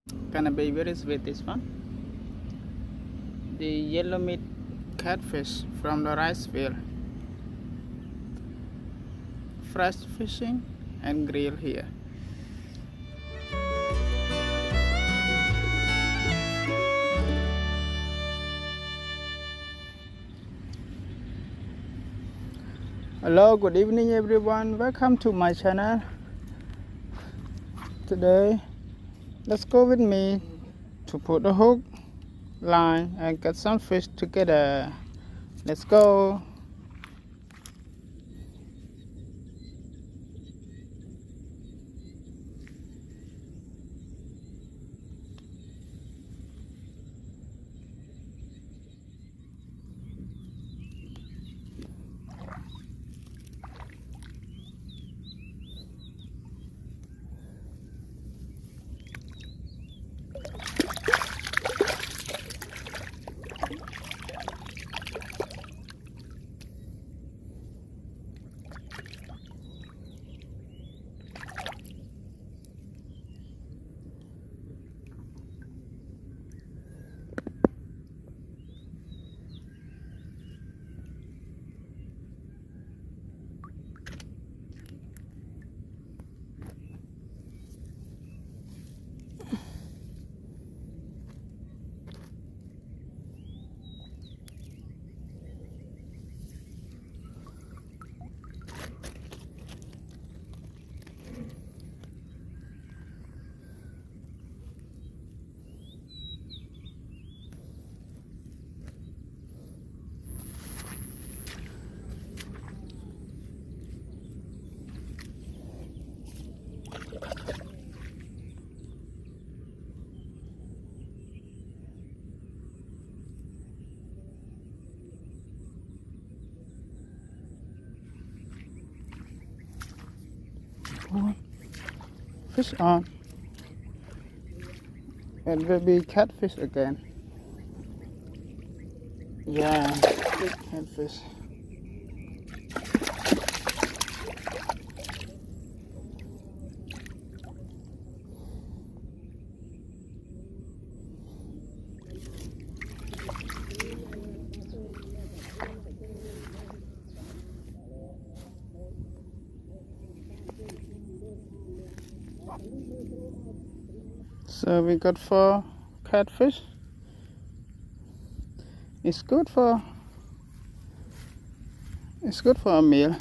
Gonna be very sweet this one. The yellow meat catfish from the rice field. Fresh fishing and grill here. Hello, good evening everyone. Welcome to my channel. Today, let's go with me to put a hook, line and get some fish together. Let's go. Fish on. It will be catfish again. Yeah, big catfish. So we got 4 catfish. It's good for a meal.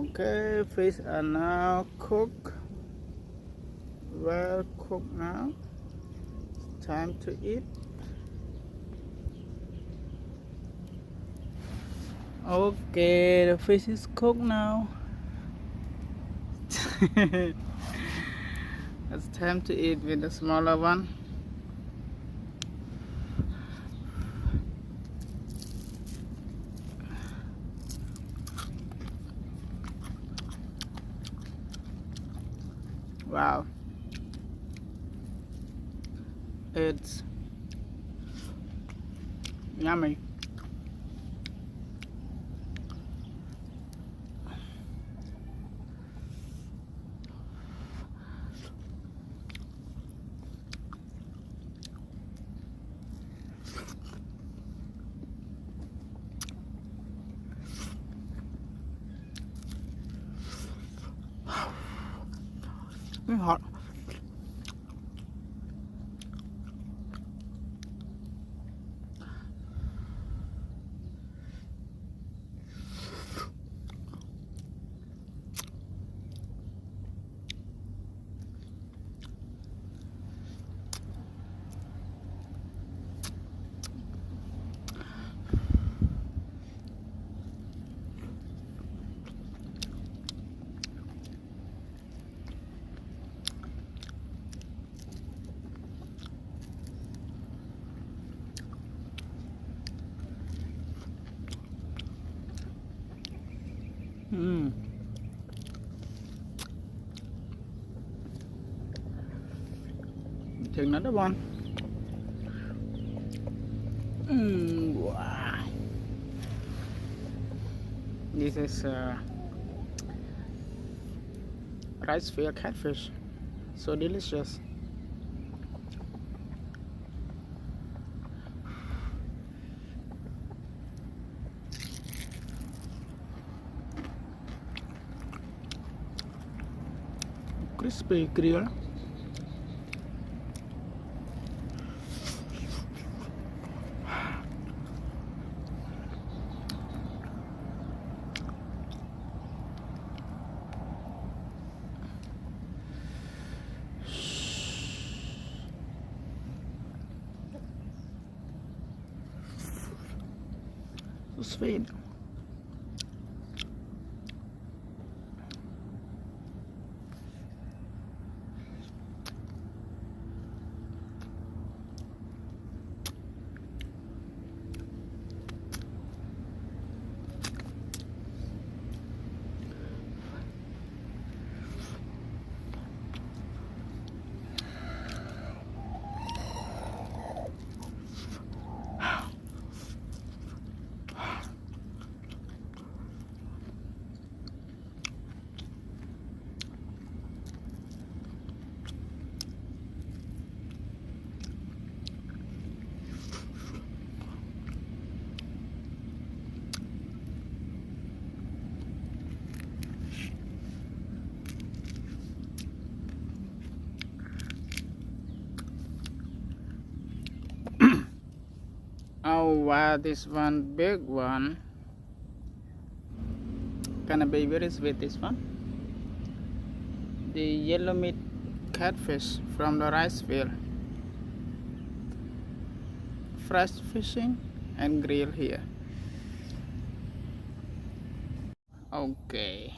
Okay, fish are now cooked. Well cooked now. It's time to eat. Okay, the fish is cooked now. It's time to eat with the smaller one. Wow. It's yummy. It's hot. Mm. Take another one. Wow. This is rice field catfish. So delicious. Crispy grill. So sweet. Oh wow, this one big one. Gonna be very sweet, this one. The yellow meat catfish from the rice field. Fresh fishing and grill here. Okay.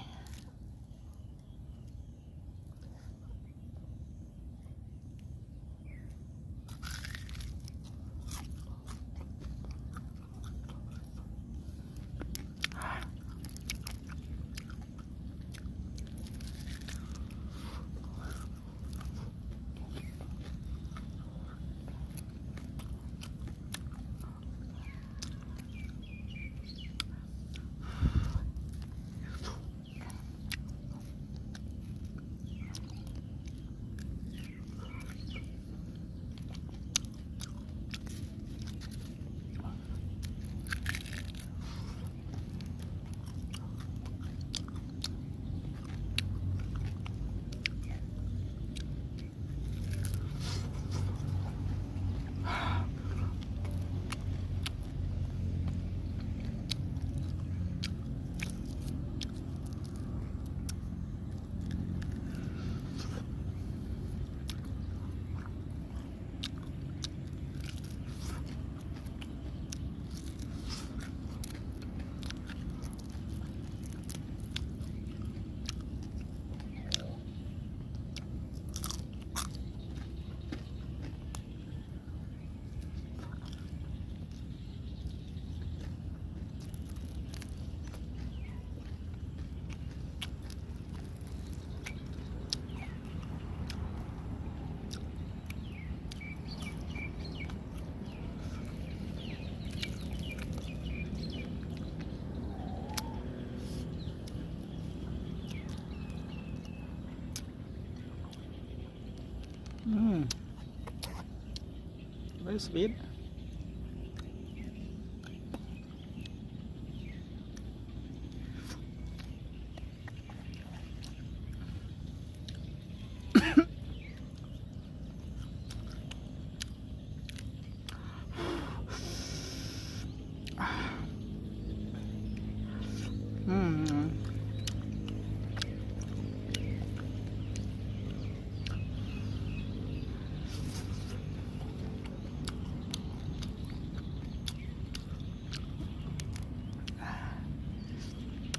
very sweet. Mm.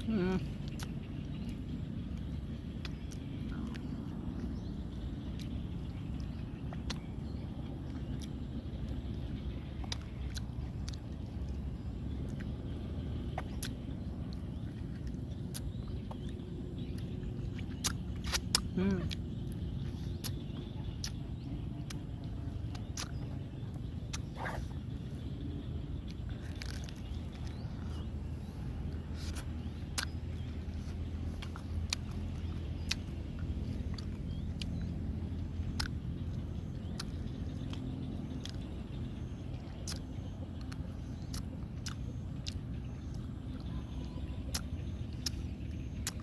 Mm. Mm.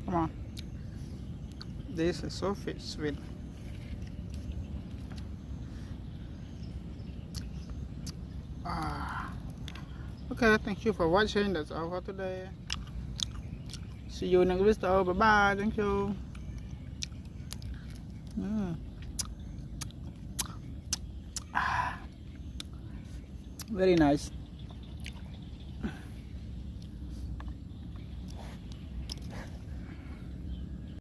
Come on. This is so sweet. Okay, thank you for watching. That's all for today. See you next video. Bye bye. Thank you. Mm. Very nice.